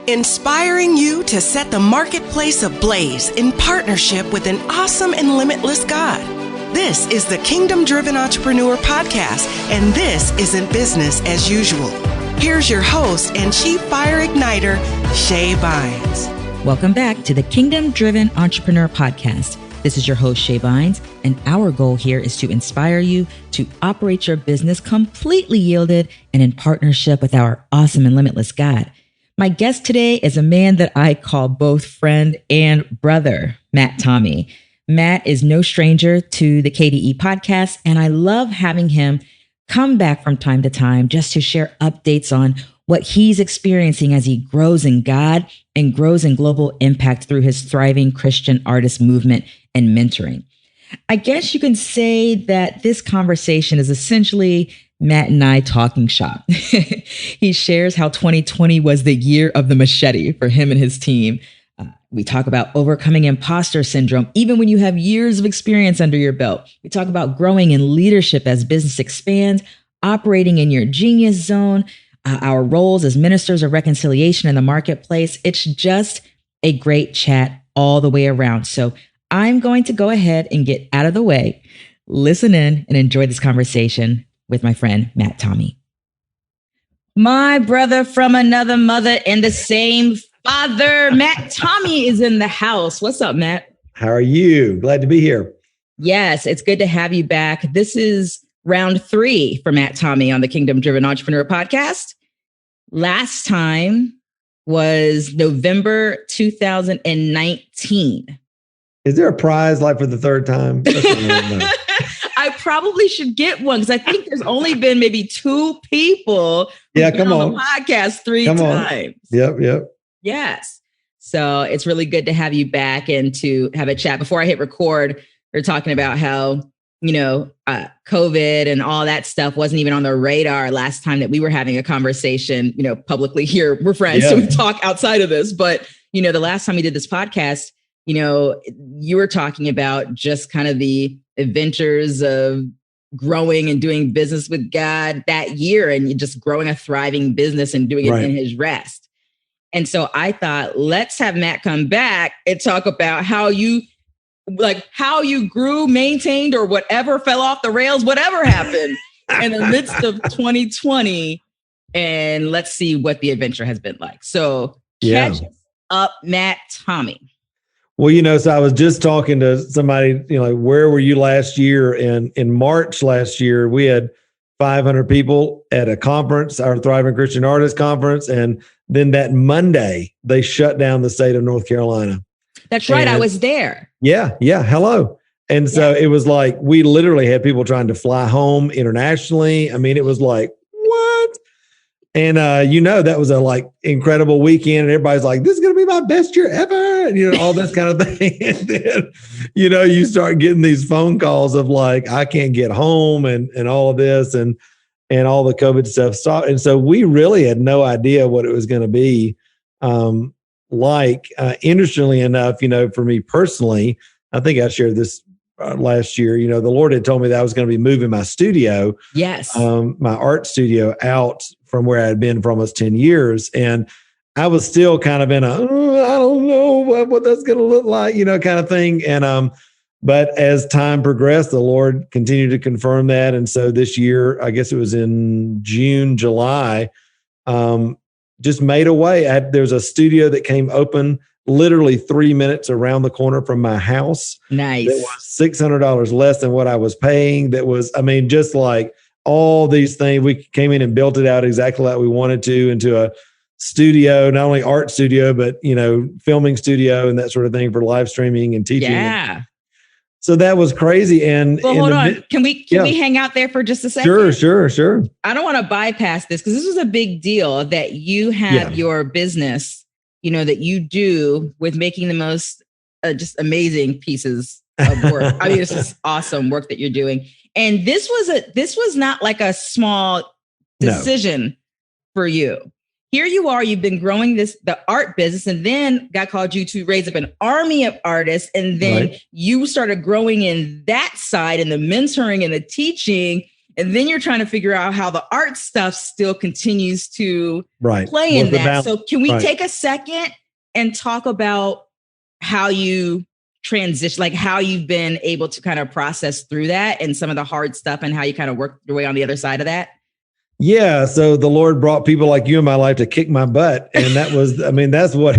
inspiring you to set the marketplace ablaze in partnership with an awesome and limitless God. This is the Kingdom Driven Entrepreneur Podcast, and this isn't business as usual. Here's your host and Chief Fire Igniter, Shay Bynes. Welcome back to the Kingdom Driven Entrepreneur Podcast. This is your host, Shay Bynes, and our goal here is to inspire you to operate your business completely yielded and in partnership with our awesome and limitless God. My guest today is a man that I call both friend and brother, Matt Tommey. Matt is no stranger to the KDE podcast, and I love having him come back from time to time just to share updates on what he's experiencing as he grows in God and grows in global impact through his thriving Christian artist movement and mentoring. I guess you can say that this conversation is essentially Matt and I talking shop. He shares how 2020 was the year of the machete for him and his team. We talk about overcoming imposter syndrome, even when you have years of experience under your belt. We talk about growing in leadership as business expands, operating in your genius zone, our roles as ministers of reconciliation in the marketplace. It's just a great chat all the way around. So I'm going to go ahead and get out of the way, listen in, and enjoy this conversation with my friend, Matt Tommey. My brother from another mother and the same father, Matt Tommey, is in the house. What's up, Matt? How are you? Glad to be here. Yes, it's good to have you back. This is round 3 for Matt Tommey on the Kingdom Driven Entrepreneur Podcast. Last time was November 2019. Is there a prize like for the third time? I probably should get one because I think there's only been maybe 2 people come on the podcast 3 times. Yep. Yes. So it's really good to have you back and to have a chat. Before I hit record, we're talking about how, COVID and all that stuff wasn't even on the radar last time that we were having a conversation, publicly here. We're friends, so we talk outside of this. But, the last time we did this podcast, you were talking about just kind of the adventures of growing and doing business with God that year and just growing a thriving business and doing it in his rest. And so I thought, let's have Matt come back and talk about how you grew, maintained, or whatever fell off the rails, whatever happened in the midst of 2020. And let's see what the adventure has been like. So catch up, Matt Tommey. Well, so I was just talking to somebody, where were you last year? And in March last year, we had 500 people at a conference, our Thriving Christian Artist Conference. And then that Monday, they shut down the state of North Carolina. That's right. I was there. Yeah. Hello. And so it was like, we literally had people trying to fly home internationally. I mean, it was like, what? And, that was a incredible weekend. And everybody's like, this is going to be my best year ever. And, all this kind of thing. And then, you start getting these phone calls of I can't get home and all of this and all the COVID stuff stopped. And so we really had no idea what it was going to be. Interestingly enough, for me personally, I think I shared this last year, the Lord had told me that I was going to be moving my studio, my art studio out from where I had been for almost 10 years. And I was still kind of in I don't know what that's going to look like, kind of thing. And, but as time progressed, the Lord continued to confirm that. And so this year, I guess it was in June, July, just made a way. There's a studio that came open literally 3 minutes around the corner from my house. Nice. It was $600 less than what I was paying. That was, just like all these things. We came in and built it out exactly like we wanted to into a studio, not only art studio, but, filming studio and that sort of thing for live streaming and teaching. Yeah. So that was crazy. And hold on. Can we hang out there for just a second? Sure. I don't want to bypass this because this was a big deal that you have your business, that you do with making the most just amazing pieces of work. It's just awesome work that you're doing. And this was not like a small decision for you. Here you are, you've been growing the art business, and then God called you to raise up an army of artists. And then you started growing in that side and the mentoring and the teaching. And then you're trying to figure out how the art stuff still continues to play in that. So can we take a second and talk about how you transition, like how you've been able to kind of process through that and some of the hard stuff and how you kind of work your way on the other side of that? Yeah. So the Lord brought people like you in my life to kick my butt. And that was, I mean, that's what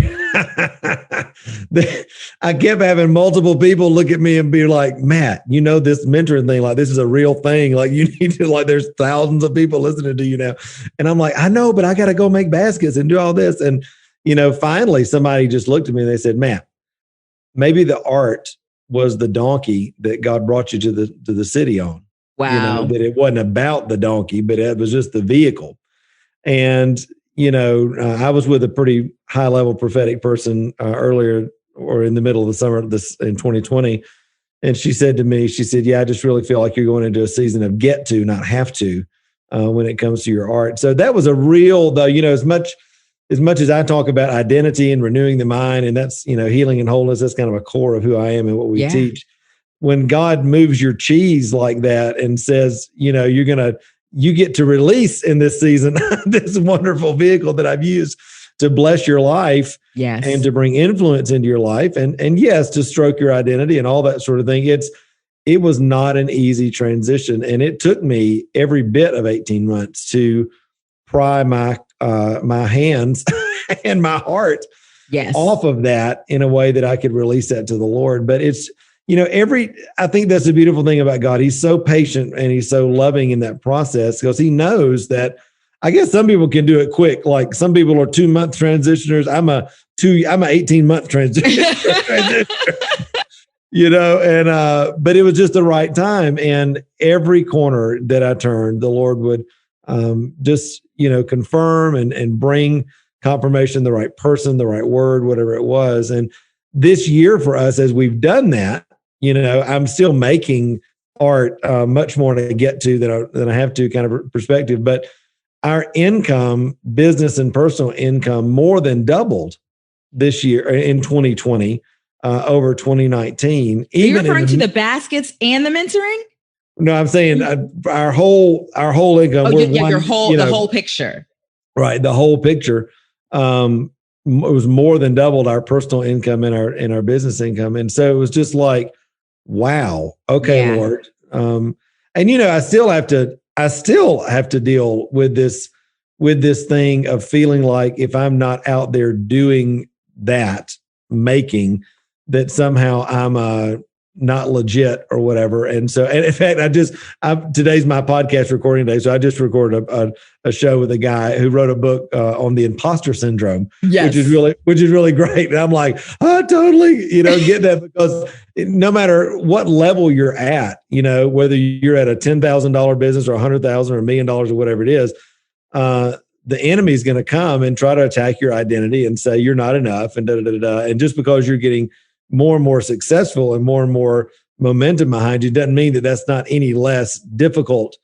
I kept having multiple people look at me and be like, Matt, you know, this mentoring thing, like this is a real thing. Like you need to, like, there's thousands of people listening to you now. And I'm like, I know, but I got to go make baskets and do all this. And, you know, finally somebody just looked at me and they said, Matt, maybe the art was the donkey that God brought you to the city on. Wow. You know, that it wasn't about the donkey, but it was just the vehicle. And, you know, I was with a pretty high level prophetic person earlier or in the middle of the summer in 2020. And she said to me, she said, yeah, I just really feel like you're going into a season of get to, not have to, when it comes to your art. So that was a real, though, you know, as much as I talk about identity and renewing the mind, and that's, you know, healing and wholeness, that's kind of a core of who I am and what we teach. When God moves your cheese like that and says, you know, you get to release in this season this wonderful vehicle that I've used to bless your life and to bring influence into your life and yes, to stroke your identity and all that sort of thing. It was not an easy transition. And it took me every bit of 18 months to pry my hands and my heart off of that in a way that I could release that to the Lord. But it's, you know, I think that's the beautiful thing about God. He's so patient and he's so loving in that process because he knows that, I guess some people can do it quick. Like some people are 2-month transitioners. I'm a 18-month transitioner, you know, and, but it was just the right time. And every corner that I turned, the Lord would, just, you know, confirm and bring confirmation, the right person, the right word, whatever it was. And this year for us, as we've done that, you know, I'm still making art much more to get to than I have to kind of perspective. But our income, business and personal income, more than doubled this year in 2020 over 2019. You're referring to the baskets and the mentoring? No, I'm saying our whole income. The whole picture. Right, the whole picture. It was more than doubled our personal income and our business income, and so it was just like, wow, okay, Lord. And you know, I still have to deal with this thing of feeling like if I'm not out there doing that, making that somehow I'm not legit or whatever. And so, and in fact, today's my podcast recording day. So I just recorded a show with a guy who wrote a book on the imposter syndrome, which is really great. And I'm like, I totally, you know, get that because no matter what level you're at, you know, whether you're at a $10,000 business or $100,000 or $1 million or whatever it is, the enemy is going to come and try to attack your identity and say you're not enough and And just because you're getting more and more successful and more momentum behind you doesn't mean that that's not any less difficult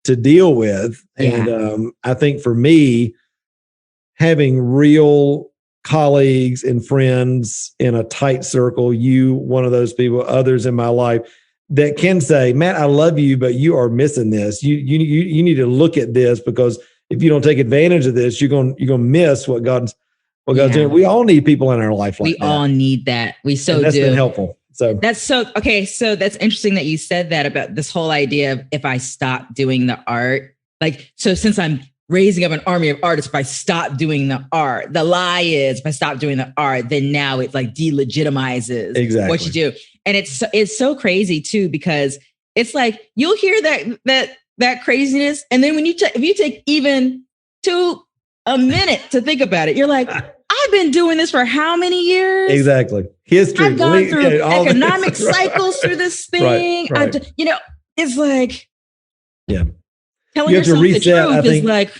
to deal with. And I think for me, having real colleagues and friends in a tight circle, you, one of those people, others in my life that can say, Matt, I love you, but you are missing this. You need to look at this because if you don't take advantage of this, you're going to miss what God's doing. We all need people in our life like that. We all need that. We so that's do. Been helpful. So that's okay. So that's interesting that you said that about this whole idea of if I stop doing the art, like, so since I'm raising up an army of artists, if I stop doing the art, the lie is if I stop doing the art, then now it like delegitimizes what you do. And it's so crazy too, because it's like, you'll hear that craziness. And then when if you take even a minute to think about it, you're like, I've been doing this for how many years? Exactly. History. I've gone through economic cycles through this thing. Right. You know, it's like, telling you have yourself to reset, the truth I think, is like,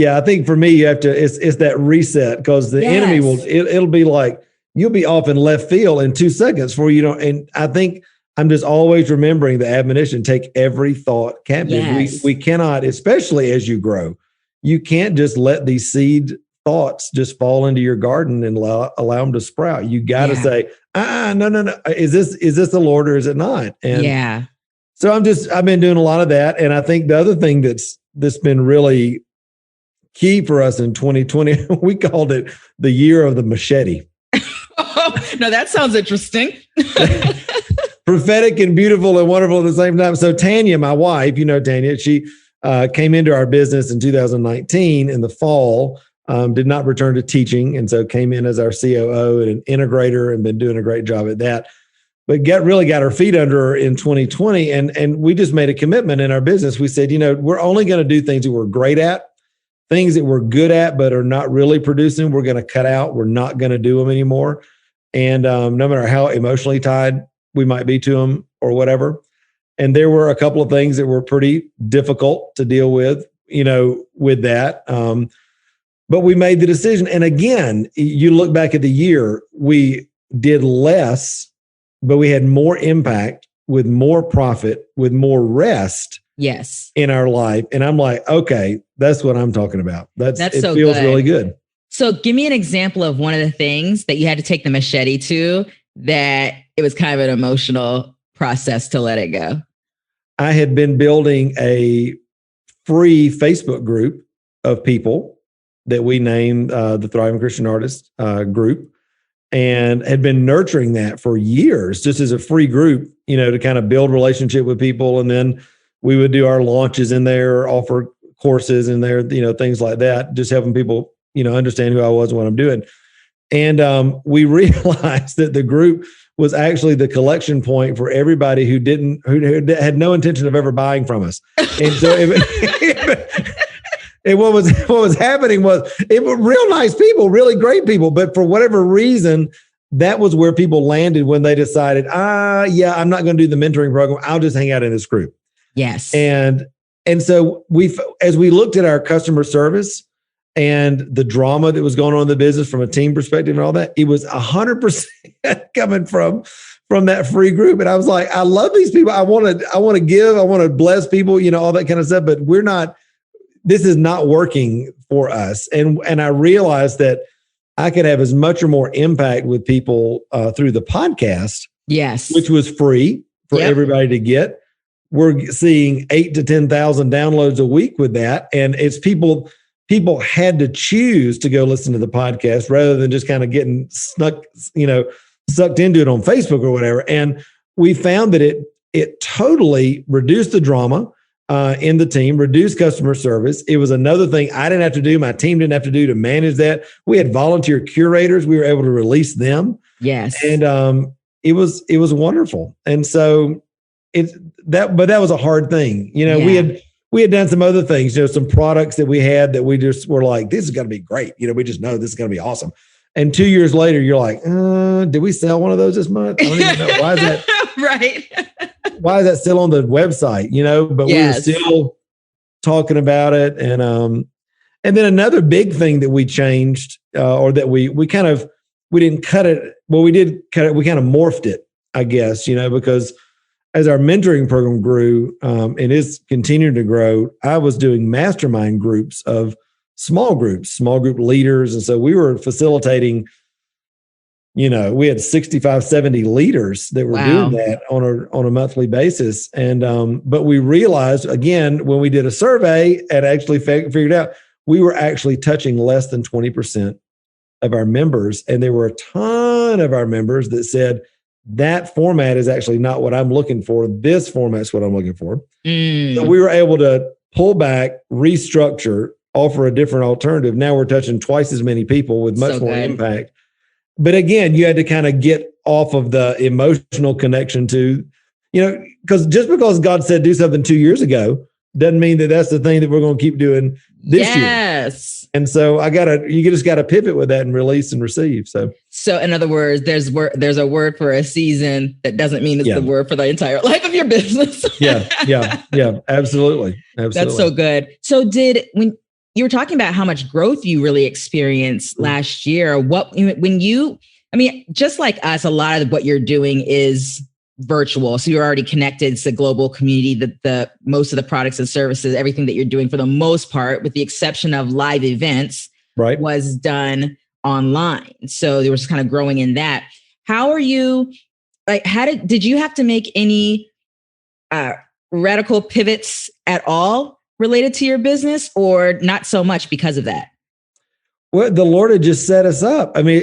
I think for me, you have to, it's that reset because the enemy it'll be like, you'll be off in left field in 2 seconds before you don't. And I think I'm just always remembering the admonition, take every thought captive. Yes. We cannot, especially as you grow, you can't just let these seed thoughts just fall into your garden and allow them to sprout. You got to say, no. Is this the Lord or is it not? And So I've been doing a lot of that. And I think the other thing that's been really key for us in 2020, we called it the year of the machete. Oh, no, that sounds interesting. Prophetic and beautiful and wonderful at the same time. So Tanya, my wife, Tanya, she came into our business in 2019 in the fall, did not return to teaching. And so came in as our COO and an integrator and been doing a great job at that. But really got our feet under her in 2020. And we just made a commitment in our business. We said, we're only going to do things that we're great at, things that we're good at, but are not really producing. We're going to cut out. We're not going to do them anymore. And no matter how emotionally tied we might be to them or whatever. And there were a couple of things that were pretty difficult to deal with, with that. But we made the decision. And again, you look back at the year, we did less, but we had more impact with more profit, with more rest. Yes. In our life. And I'm like, okay, that's what I'm talking about. It so feels good. really good. So give me an example of one of the things that you had to take the machete to that it was kind of an emotional process to let it go. I had been building a free Facebook group of people that we named the Thriving Christian Artists group, and had been nurturing that for years, just as a free group, to kind of build relationship with people. And then we would do our launches in there, offer courses in there, things like that, just helping people, understand who I was and what I'm doing. And we realized that the group was actually the collection point for everybody who had no intention of ever buying from us. And so and what was happening was, it were real nice people, really great people, but for whatever reason, that was where people landed when they decided, I'm not going to do the mentoring program. I'll just hang out in this group. Yes. And so as we looked at our customer service and the drama that was going on in the business from a team perspective and all that, it was 100% coming from that free group. And I was like, I love these people. I want to give, I want to bless people, all that kind of stuff, but this is not working for us. And I realized that I could have as much or more impact with people through the podcast. Yes. Which was free for everybody to get. We're seeing 8,000 to 10,000 downloads a week with that. And it's people had to choose to go listen to the podcast rather than just kind of getting sucked into it on Facebook or whatever. And we found that it totally reduced the drama in the team, reduced customer service. It was another thing I didn't have to do. My team didn't have to do to manage that. We had volunteer curators. We were able to release them. Yes. And it was wonderful. And so that was a hard thing. We had done some other things, some products that we had that we just were like, this is going to be great. We just know this is going to be awesome. And 2 years later, you're like, did we sell one of those this month? I don't even know. Why is that? Right. Why is that still on the website? But yes. We were still talking about it. And then another big thing that we changed, or that we didn't cut it. Well, we did cut it. We kind of morphed it, I guess, because as our mentoring program grew, and is continuing to grow, I was doing mastermind groups of small group leaders. And so we were facilitating, we had 65, 70 leaders that were doing that on a monthly basis. And, but we realized again, when we did a survey and actually figured out we were actually touching less than 20% of our members. And there were a ton of our members that said, that format is actually not what I'm looking for. This format's what I'm looking for. So we were able to pull back, restructure, offer a different alternative. Now we're touching twice as many people with much more impact. But again, you had to kind of get off of the emotional connection to, because just because God said do something 2 years ago doesn't mean that that's the thing that we're going to keep doing this year. Yes. And so you just got to pivot with that and release and receive. So in other words, there's a word for a season that doesn't mean it's the word for the entire life of your business. Yeah. Absolutely. That's so good. So when you were talking about how much growth you really experienced last year, just like us, a lot of what you're doing is virtual. So you're already connected. It's a global community that the most of the products and services, everything that you're doing for the most part, with the exception of live events, was done online. So there was kind of growing in that. How are you, did you have to make any radical pivots at all related to your business, or not so much because of that? Well, the Lord had just set us up. I mean,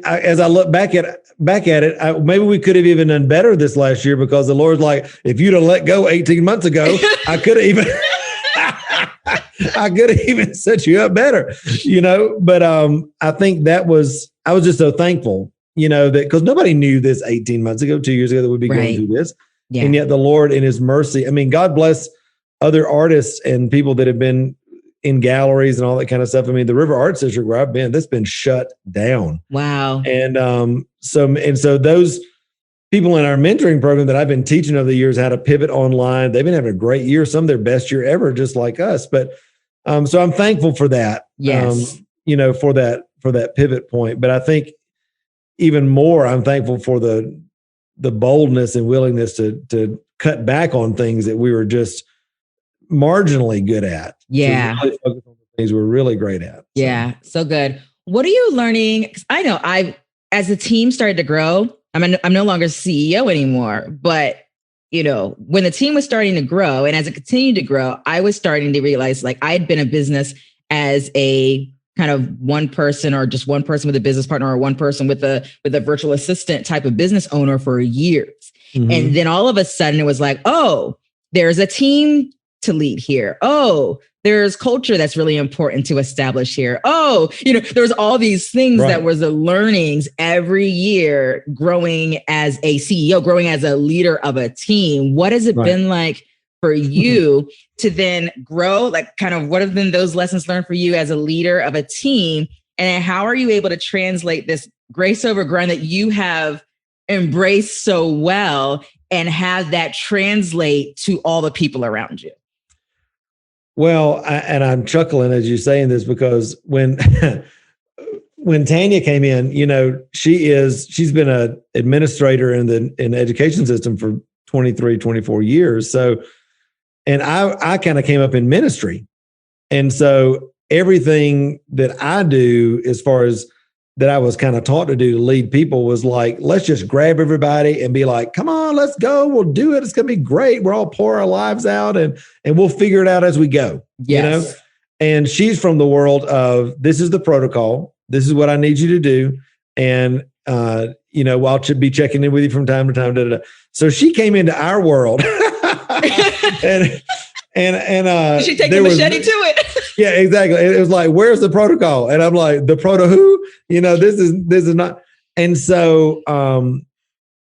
as I look back at it, maybe we could have even done better this last year, because the Lord's like, if you'd have let go 18 months ago, I could have even set you up better, But I think I was just so thankful, that because nobody knew this 18 months ago, 2 years ago, that we'd be going through this. Yeah. And yet the Lord in his mercy, I mean, God bless other artists and people that have been in galleries and all that kind of stuff. I mean, the River Arts District where I've been, that's been shut down. Wow. And so those people in our mentoring program that I've been teaching over the years how to pivot online, they've been having a great year, some of their best year ever, just like us. But so I'm thankful for that. Yes. For that pivot point. But I think even more, I'm thankful for the boldness and willingness to cut back on things that we were just marginally good at. Yeah. To really focus on the things we're really great at. Yeah. So good. What are you learning? 'Cause I know as the team started to grow, I'm no longer CEO anymore, but when the team was starting to grow and as it continued to grow, I was starting to realize like I had been a business as a kind of one person or just one person with a business partner or one person with a virtual assistant type of business owner for years. Mm-hmm. And then all of a sudden it was like, oh, there's a team to lead here. Oh, there's culture that's really important to establish here. Oh, there's all these things that was the learnings every year growing as a CEO, growing as a leader of a team. What has it been like for you to then grow? Like kind of what have been those lessons learned for you as a leader of a team? And how are you able to translate this grace over grind that you have embraced so well and have that translate to all the people around you? Well, and I'm chuckling as you're saying this because when Tanya came in, she's been an administrator in the education system for 23, 24 years. So, and I kind of came up in ministry. And so everything that I do as far as that I was kind of taught to do to lead people was like, let's just grab everybody and be like, come on, let's go. We'll do it. It's going to be great. We're all pour our lives out and we'll figure it out as we go, yes. And she's from the world of this is the protocol. This is what I need you to do. And, I'll be checking in with you from time to time. Da, da, da. So she came into our world and she take the machete to it. Yeah, exactly. It was like, where's the protocol? And I'm like, the proto who? This is not. And so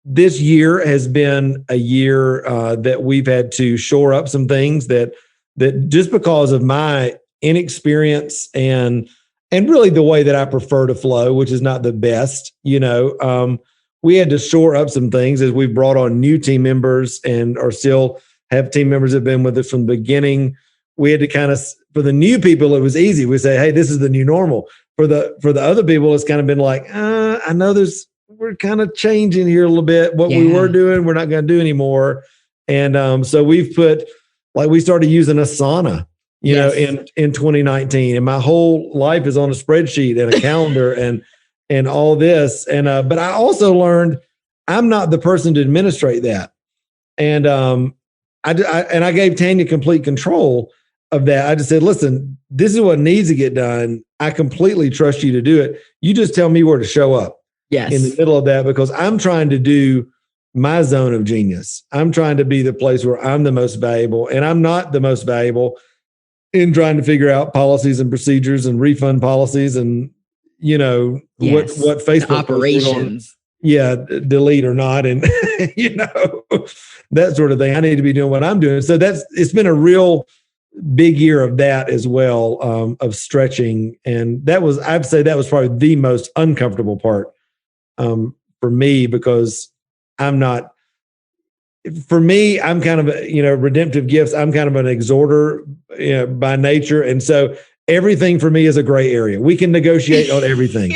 this year has been a year that we've had to shore up some things that just because of my inexperience and really the way that I prefer to flow, which is not the best, we had to shore up some things as we've brought on new team members and are still have team members that have been with us from the beginning. We had to kind of, for the new people, it was easy. We say, hey, this is the new normal. For the other people, it's kind of been like, I know we're kind of changing here a little bit. What we were doing, we're not going to do anymore. And so we've we started using Asana, in 2019. And my whole life is on a spreadsheet and a calendar and all this. And but I also learned I'm not the person to administrate that. And I gave Tanya complete control of that. I just said, listen, this is what needs to get done. I completely trust you to do it. You just tell me where to show up in the middle of that, because I'm trying to do my zone of genius. I'm trying to be the place where I'm the most valuable, and I'm not the most valuable in trying to figure out policies and procedures and refund policies and, what Facebook operations. Delete or not. And, that sort of thing. I need to be doing what I'm doing. So it's been a real big year of that as well, of stretching. And I'd say that was probably the most uncomfortable part for me, because I'm kind of redemptive gifts. I'm kind of an exhorter by nature. And so everything for me is a gray area. We can negotiate on everything,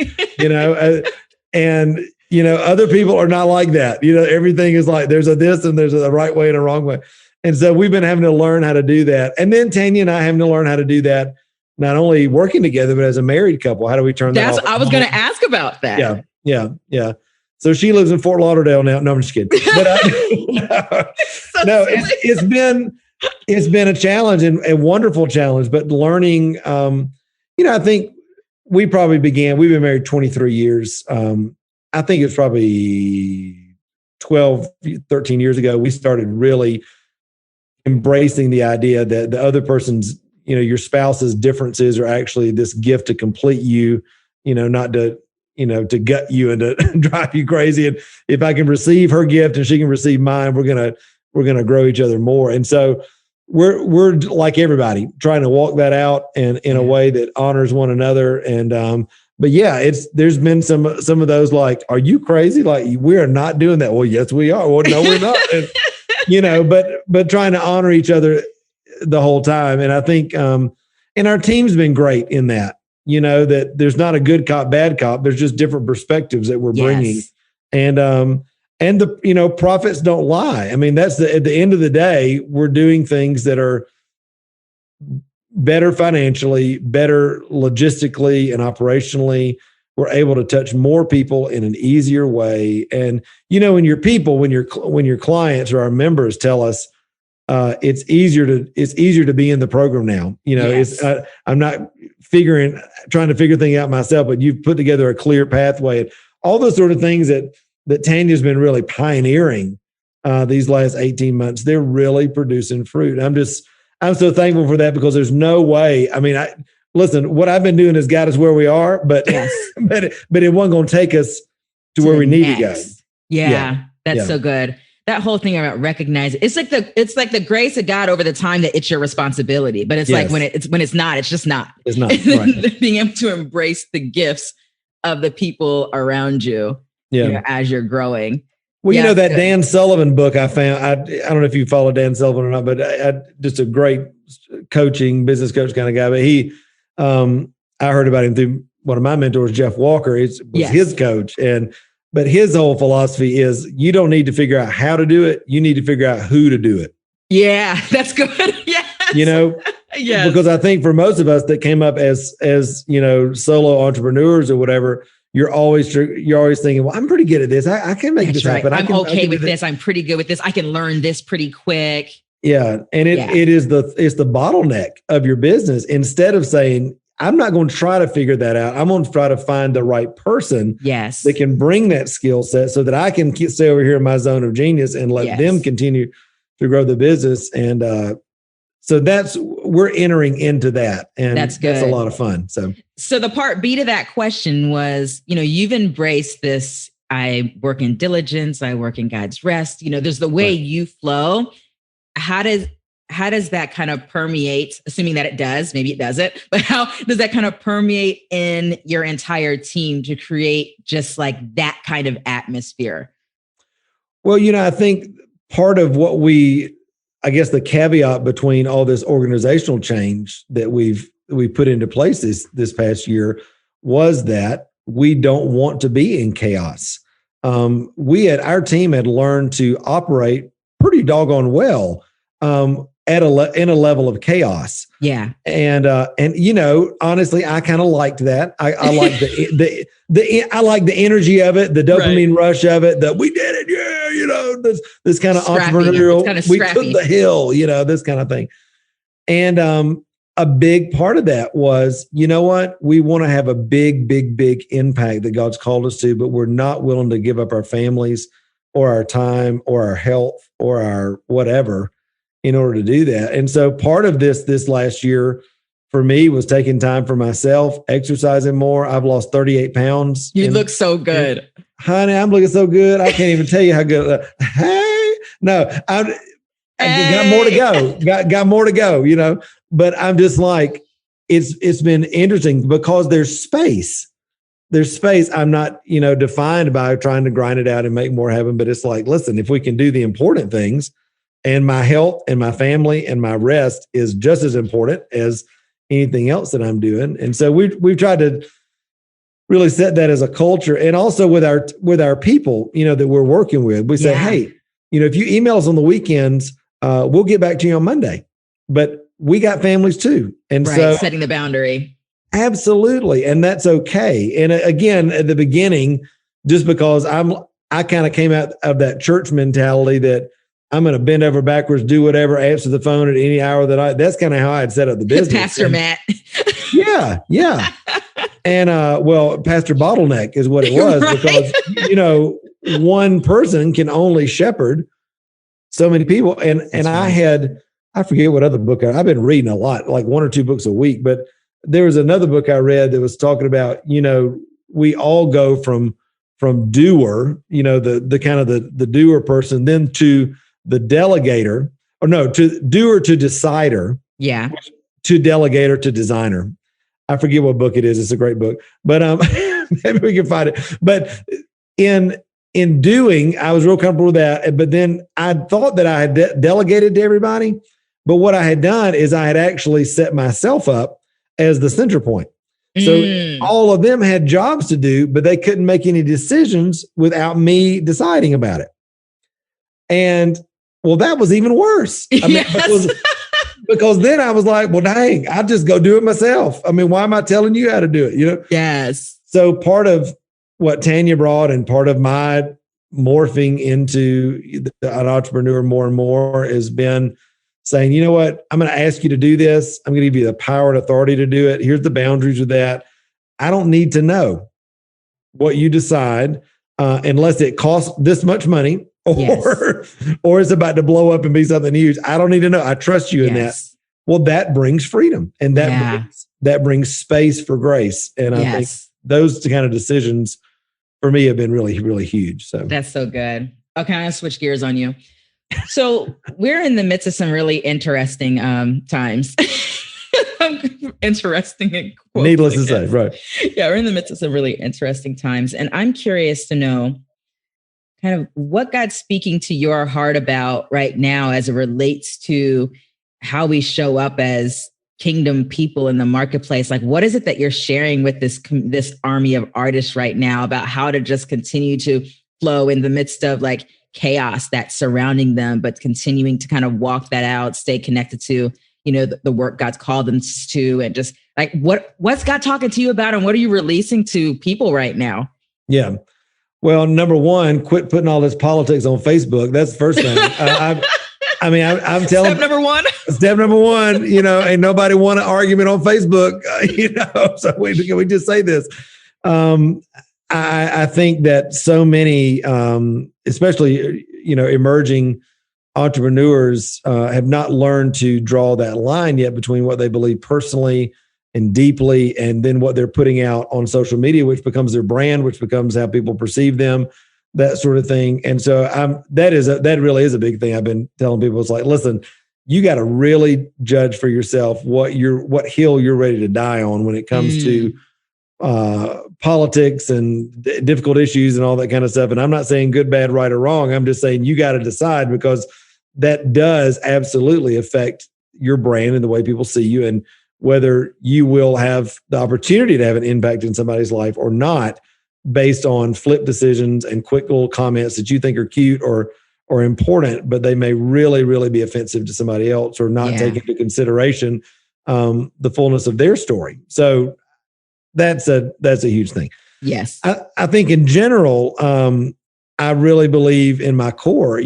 and other people are not like that. Everything is like, there's a this and there's a right way and a wrong way. And so we've been having to learn how to do that. And then Tanya and I having to learn how to do that, not only working together, but as a married couple. How do we turn that off? I was going to ask about that. Yeah. So she lives in Fort Lauderdale now. No, I'm just kidding. But it's been a challenge and a wonderful challenge, but learning, I think we've been married 23 years. I think it's probably 12, 13 years ago, we started really embracing the idea that the other person's, your spouse's differences are actually this gift to complete you, not to, to gut you and to drive you crazy. And if I can receive her gift and she can receive mine, we're going to grow each other more. And so we're like everybody trying to walk that out and in a way that honors one another. And, but yeah, there's been some of those like, are you crazy? Like, we are not doing that. Well, yes, we are. Well, no, we're not. And, but trying to honor each other the whole time. And I think, and our team's been great in that, that there's not a good cop, bad cop. There's just different perspectives that we're bringing. And the prophets don't lie. I mean, at the end of the day, we're doing things that are better financially, better logistically and operationally. We're able to touch more people in an easier way. And, when your clients or our members tell us, it's easier to be in the program now. I'm not trying to figure things out myself, but you've put together a clear pathway and all those sort of things that Tanya's been really pioneering these last 18 months. They're really producing fruit. I'm so thankful for that because there's no way. I mean, listen, what I've been doing has got us where we are, but but it wasn't going to take us to where we need to go. Yeah. That's so good. That whole thing about recognizing it's like the grace of God over the time that it's your responsibility, but it's like when it's not, it's just not. It's not right. Being able to embrace the gifts of the people around you, as you're growing. Well, that Dan Sullivan book I found, I don't know if you follow Dan Sullivan or not, but just a great business coach kind of guy. But I heard about him through one of my mentors, Jeff Walker. Was his coach. But his whole philosophy is you don't need to figure out how to do it. You need to figure out who to do it. Yeah, that's good. Yes. Because I think for most of us that came up as solo entrepreneurs or whatever, you're always thinking, well, I'm pretty good at this. I can make this happen. I'm okay with this. I'm pretty good with this. I can learn this pretty quick. Yeah. And it's the bottleneck of your business. Instead of saying, I'm not going to try to figure that out. I'm going to try to find the right person that can bring that skill set so that I can stay over here in my zone of genius and let them continue to grow the business. And so we're entering into that. And that's good. That's a lot of fun. So the part B to that question was, you've embraced this. I work in diligence. I work in God's rest. There's the way you flow. How does that kind of permeate, assuming that it does, maybe it doesn't, but how does that kind of permeate in your entire team to create just like that kind of atmosphere? Well, I think part of what the caveat between all this organizational change that we put into place this past year was that we don't want to be in chaos. Our team had learned to operate pretty doggone well in a level of chaos. Yeah. And honestly, I kind of liked that. I like I like the energy of it, the dopamine rush of it, that we did it. Yeah. This kind of entrepreneurial, we took the hill, this kind of thing. And, a big part of that was, what? We want to have a big, big, big impact that God's called us to, but we're not willing to give up our families or our time or our health or our whatever in order to do that. And so part of this last year for me was taking time for myself, exercising more. I've lost 38 pounds. You look so good. Honey, I'm looking so good. I can't even tell you how good. I got more to go. Got more to go, But I'm just like, it's been interesting because there's space. There's space. I'm not, defined by trying to grind it out and make more happen. But it's like, listen, if we can do the important things, and my health and my family and my rest is just as important as anything else that I'm doing. And so we've tried to really set that as a culture, and also with our people, that we're working with. We say, hey, if you email us on the weekends, we'll get back to you on Monday. But we got families too, and so setting the boundary. Absolutely, and that's okay. And again, at the beginning, just because I kind of came out of that church mentality that I'm going to bend over backwards, do whatever, answer the phone at any hour that's kind of how I had set up the business. Pastor Matt. Yeah. And, Pastor Bottleneck is what it was right. Because, one person can only shepherd so many people. And I forget what other book I've been reading a lot, like 1 or 2 books a week, but there was another book I read that was talking about, we all go from doer, the kind of the doer person, then to the delegator, to doer to decider. Yeah. To delegator to designer. I forget what book it is. It's a great book, but maybe we can find it. But in doing, I was real comfortable with that. But then I thought that I had delegated to everybody. But what I had done is I had actually set myself up as the center point. So all of them had jobs to do, but they couldn't make any decisions without me deciding about it. And that was even worse. I mean, because then I was like, well, dang, I'll just go do it myself. I mean, why am I telling you how to do it? Yes. So part of what Tanya brought and part of my morphing into an entrepreneur more and more has been saying, you know what, I'm going to ask you to do this. I'm going to give you the power and authority to do it. Here's the boundaries of that. I don't need to know what you decide unless it costs this much money or it's about to blow up and be something huge. I don't need to know. I trust you in that. Well, that brings freedom and that brings space for grace. And I think those kind of decisions for me have been really, really huge. So that's so good. Okay, I'm going to switch gears on you. So we're in the midst of some really interesting times. Interesting. In quotes, needless to say, right. Yeah, we're in the midst of some really interesting times. And I'm curious to know kind of what God's speaking to your heart about right now as it relates to how we show up as kingdom people in the marketplace. Like, what is it that you're sharing with this army of artists right now about how to just continue to flow in the midst of like chaos that's surrounding them, but continuing to kind of walk that out, stay connected to, the work God's called them to, and just like, what's God talking to you about and what are you releasing to people right now? Yeah. Well, number one, quit putting all this politics on Facebook. That's the first thing. I'm telling. Step number one, ain't nobody want an argument on Facebook, so we just say this. I think that so many, especially, emerging entrepreneurs have not learned to draw that line yet between what they believe personally and deeply, and then what they're putting out on social media, which becomes their brand, which becomes how people perceive them, that sort of thing. And so that really is a big thing I've been telling people. It's like, listen, you got to really judge for yourself what hill you're ready to die on when it comes to politics and difficult issues and all that kind of stuff. And I'm not saying good, bad, right, or wrong. I'm just saying you got to decide, because that does absolutely affect your brand and the way people see you, and whether you will have the opportunity to have an impact in somebody's life or not, based on flip decisions and quick little comments that you think are cute or important, but they may really, really be offensive to somebody else or not take into consideration the fullness of their story. So that's a huge thing. Yes. I think in general, I really believe in my core,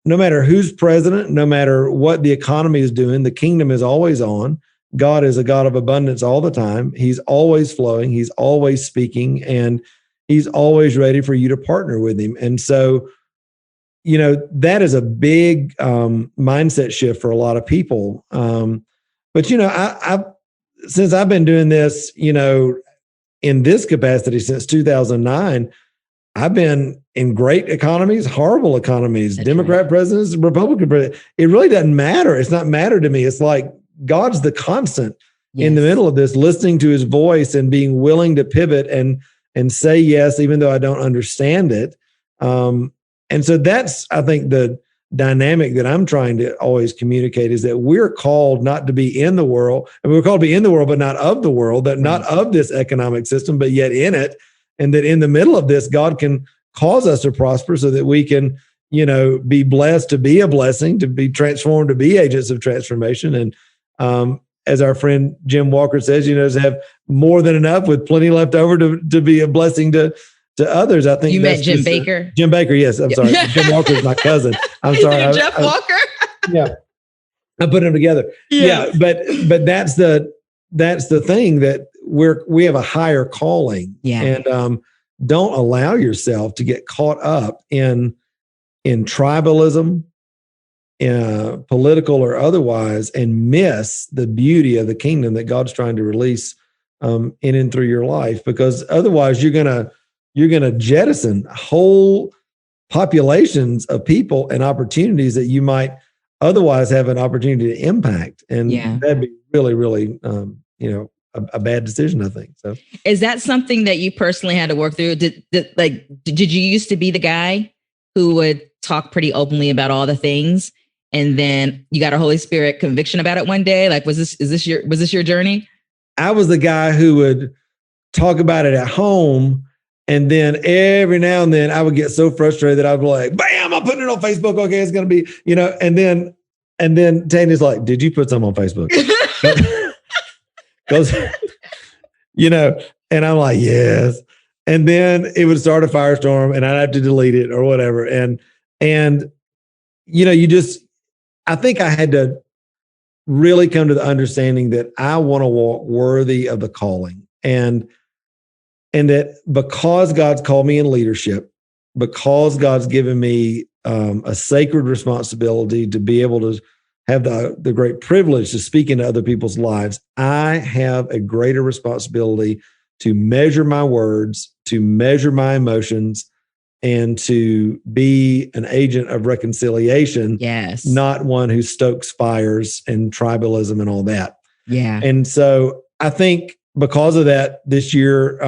no matter who's president, no matter what the economy is doing, the kingdom is always on. God is a God of abundance all the time. He's always flowing. He's always speaking, and he's always ready for you to partner with him. And so, that is a big mindset shift for a lot of people. But, since I've been doing this, in this capacity since 2009, I've been in great economies, horrible economies, that's Democrat right. presidents, Republican presidents. It really doesn't matter. It's not matter to me. It's like God's the constant in the middle of this, listening to his voice and being willing to pivot and say yes, even though I don't understand it. And so that's, I think, the dynamic that I'm trying to always communicate, is that we're called not to be in the world. And we're called to be in the world, but not of the world, that not of this economic system, but yet in it. And that in the middle of this, God can cause us to prosper so that we can, be blessed to be a blessing, to be transformed, to be agents of transformation. And as our friend Jim Walker says, to have more than enough with plenty left over to be a blessing to to others, I think you met Jim Baker. Jim Baker, yes. I'm sorry. Jim Walker is my cousin. I'm sorry. Jeff Walker. Yeah, I put them together. Yeah, but that's the thing, that we have a higher calling. Yeah, and don't allow yourself to get caught up in tribalism, political or otherwise, and miss the beauty of the kingdom that God's trying to release in and through your life. Because otherwise, you're gonna jettison whole populations of people and opportunities that you might otherwise have an opportunity to impact, and that'd be really, really, a bad decision, I think. So, is that something that you personally had to work through? Did you used to be the guy who would talk pretty openly about all the things, and then you got a Holy Spirit conviction about it one day? Like, was this your journey? I was the guy who would talk about it at home, and then every now and then I would get so frustrated that I'd be like, bam, I'm putting it on Facebook. Okay, it's going to be, and then Tanya's like, did you put something on Facebook? Because, and I'm like, yes. And then it would start a firestorm and I'd have to delete it or whatever. And I think I had to really come to the understanding that I want to walk worthy of the calling, and that because God's called me in leadership, because God's given me a sacred responsibility to be able to have the great privilege to speak into other people's lives, I have a greater responsibility to measure my words, to measure my emotions, and to be an agent of reconciliation. Yes. Not one who stokes fires and tribalism and all that. Yeah. And so I think because of that this year,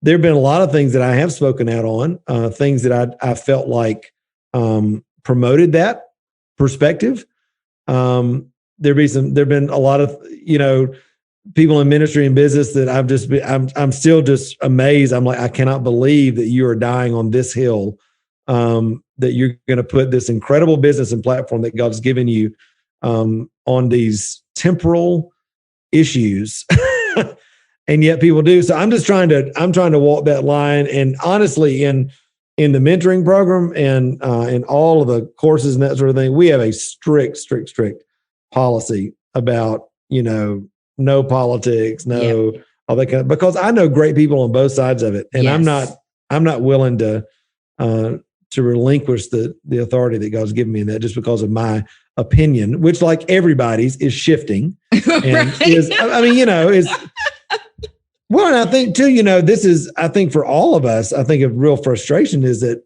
there have been a lot of things that I have spoken out on, things that I felt like promoted that perspective. There've been a lot of, people in ministry and business that I'm still just amazed. I'm like, I cannot believe that you are dying on this hill, that you're going to put this incredible business and platform that God's given you, on these temporal issues. And yet people do. So I'm trying to walk that line. And honestly, in the mentoring program and in all of the courses and that sort of thing, we have a strict policy about, no politics, all that kind of, because I know great people on both sides of it. And yes. I'm not willing to relinquish the authority that God's given me in that, just because of my opinion, which, like everybody's, is shifting. And is well, and I think too, this is, I think for all of us, I think a real frustration is that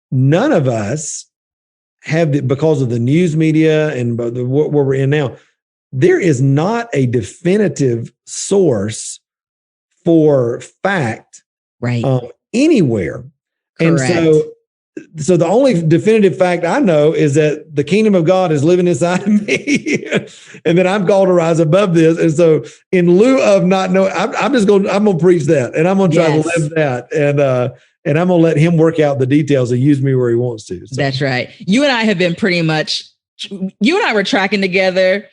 none of us have because of the news media and where we're in now, there is not a definitive source for fact, right, anywhere. Correct. And so the only definitive fact I know is that the kingdom of God is living inside of me, and that I'm called to rise above this. And so, in lieu of not knowing, I'm going to preach that, and I'm going to try to live that, and I'm going to let Him work out the details and use me where He wants to. So. That's right. You and I have been you and I were tracking together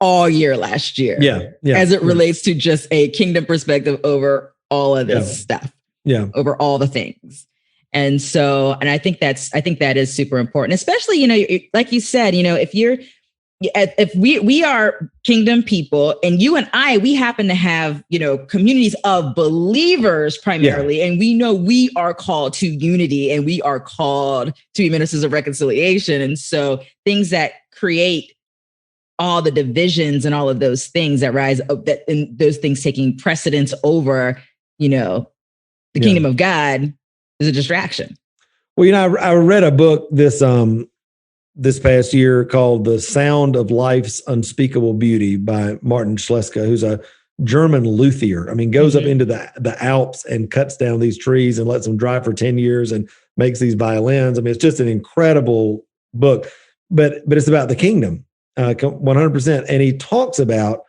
all year last year. Yeah. As it relates to just a kingdom perspective over all of this stuff. Yeah. Over all the things. And so, and I think that is super important, especially, like you said, if we are kingdom people, and you and I, we happen to have, communities of believers primarily. Yeah. And we know we are called to unity, and we are called to be ministers of reconciliation. And so things that create all the divisions and all of those things that rise up, and those things taking precedence over, the kingdom of God, is a distraction. Well, I read a book this past year called The Sound of Life's Unspeakable Beauty by Martin Schleska, who's a German luthier. I mean, goes up into the Alps and cuts down these trees and lets them dry for 10 years and makes these violins. I mean, it's just an incredible book, but it's about the kingdom, 100%. And he talks about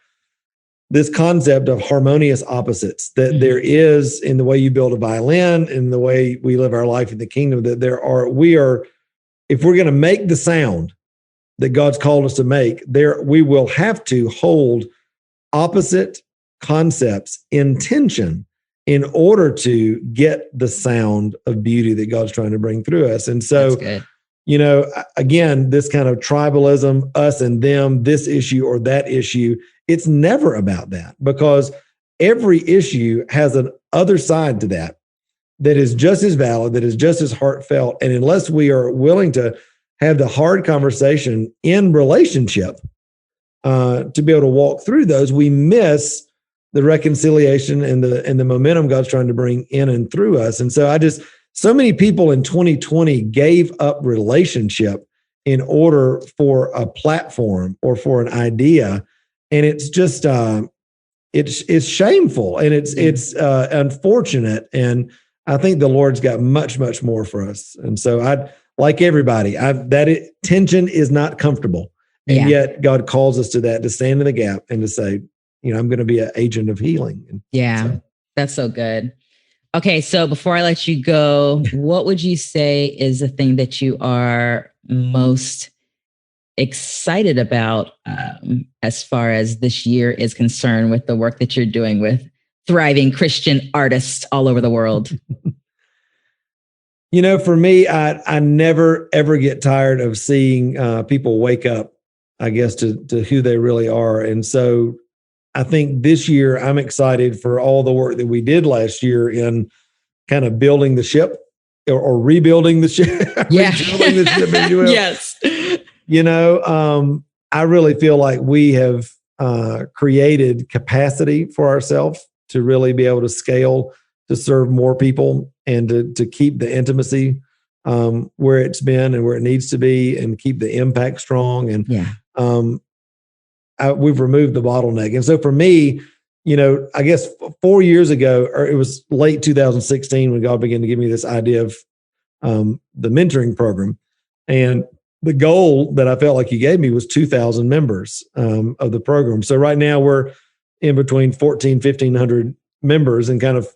this concept of harmonious opposites that there is in the way you build a violin, in the way we live our life in the kingdom, that if we're going to make the sound that God's called us to make, we will have to hold opposite concepts in tension in order to get the sound of beauty that God's trying to bring through us. And so, again, this kind of tribalism, us and them, this issue or that issue, it's never about that, because every issue has an other side to that is just as valid, that is just as heartfelt. And unless we are willing to have the hard conversation in relationship to be able to walk through those, we miss the reconciliation and the momentum God's trying to bring in and through us. And so so many people in 2020 gave up relationship in order for a platform or for an idea. And it's just, it's shameful, and it's unfortunate. And I think the Lord's got much, much more for us. And so like everybody, tension is not comfortable. And yet God calls us to that, to stand in the gap and to say, I'm going to be an agent of healing. That's so good. Okay. So before I let you go, what would you say is the thing that you are most excited about as far as this year is concerned with the work that you're doing with thriving Christian artists all over the world? For me, I never, ever get tired of seeing people wake up, I guess, to who they really are. And so I think this year I'm excited for all the work that we did last year in kind of building the ship or rebuilding the ship. Rebuilding the ship, if you will. Yes. I really feel like we have created capacity for ourselves to really be able to scale, to serve more people, and to keep the intimacy where it's been and where it needs to be, and keep the impact strong. And we've removed the bottleneck. And so for me, I guess 4 years ago, or it was late 2016 when God began to give me this idea of the mentoring program. And the goal that I felt like He gave me was 2,000 members of the program. So right now we're in between 1,500 members, and kind of,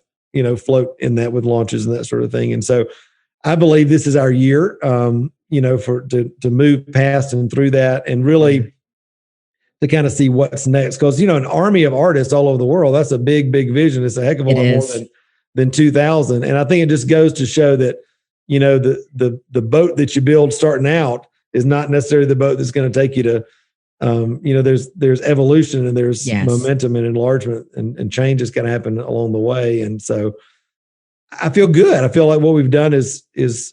float in that with launches and that sort of thing. And so I believe this is our year, to move past and through that, and really to kind of see what's next. Because, an army of artists all over the world, that's a big, big vision. It's a heck of a lot more than 2,000. And I think it just goes to show that, the boat that you build starting out is not necessarily the boat that's going to take you to, there's evolution, and there's momentum and enlargement, and change is going to happen along the way. And so I feel good. I feel like what we've done is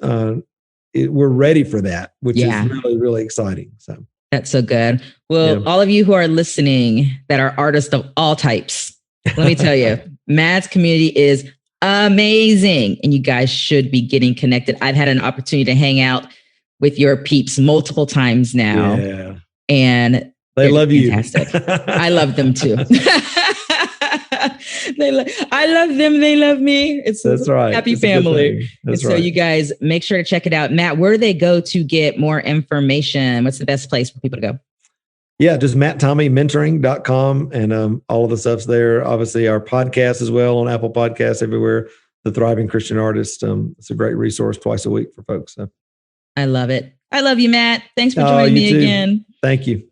we're ready for that, which is really, really exciting. So that's so good. Well, all of you who are listening that are artists of all types, let me tell you, Matt's community is amazing, and you guys should be getting connected. I've had an opportunity to hang out with your peeps multiple times now. Yeah. And they love fantastic. You. I love them too. I love them. They love me. That's right. Happy family. So you guys make sure to check it out. Matt, where do they go to get more information? What's the best place for people to go? Yeah, just MattTommeyMentoring.com, and all of the stuff's there. Obviously, our podcast as well on Apple Podcasts, everywhere. The Thriving Christian Artist. It's a great resource twice a week for folks. So. I love it. I love you, Matt. Thanks for joining me again. Thank you.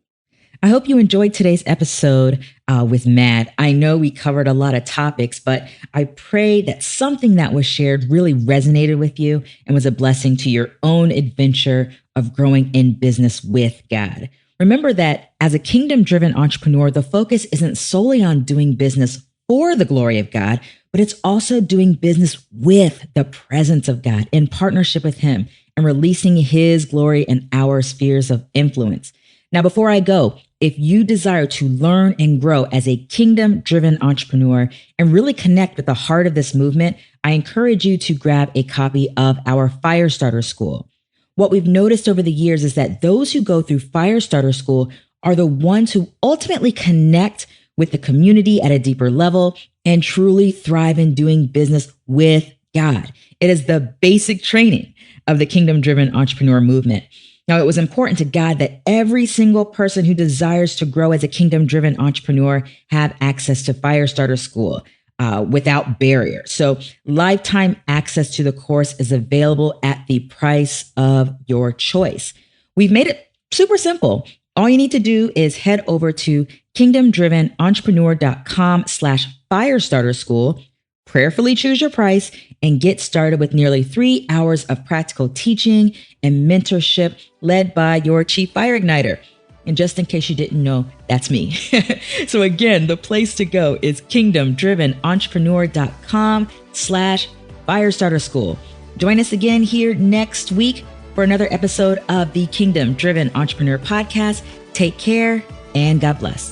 I hope you enjoyed today's episode with Matt. I know we covered a lot of topics, but I pray that something that was shared really resonated with you and was a blessing to your own adventure of growing in business with God. Remember that as a kingdom-driven entrepreneur, the focus isn't solely on doing business for the glory of God, but it's also doing business with the presence of God, in partnership with Him, and releasing His glory in our spheres of influence. Now, before I go, if you desire to learn and grow as a kingdom-driven entrepreneur and really connect with the heart of this movement, I encourage you to grab a copy of our Firestarter School. What we've noticed over the years is that those who go through Firestarter School are the ones who ultimately connect with the community at a deeper level and truly thrive in doing business with God. It is the basic training of the kingdom-driven entrepreneur movement. Now, it was important to God that every single person who desires to grow as a kingdom-driven entrepreneur have access to Firestarter School without barrier. So lifetime access to the course is available at the price of your choice. We've made it super simple. All you need to do is head over to kingdomdrivenentrepreneur.com/Firestarter School, prayerfully choose your price and get started with nearly 3 hours of practical teaching and mentorship led by your chief fire igniter. And just in case you didn't know, that's me. So again, the place to go is kingdomdrivenentrepreneur.com/Firestarter School. Join us again here next week for another episode of the Kingdom Driven Entrepreneur Podcast. Take care and God bless.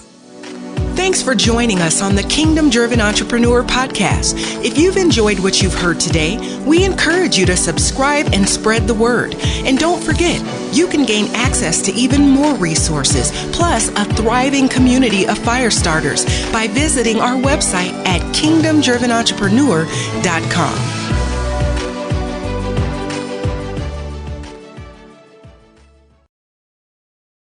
Thanks for joining us on the Kingdom Driven Entrepreneur Podcast. If you've enjoyed what you've heard today, we encourage you to subscribe and spread the word. And don't forget, you can gain access to even more resources, plus a thriving community of fire starters by visiting our website at kingdomdrivenentrepreneur.com.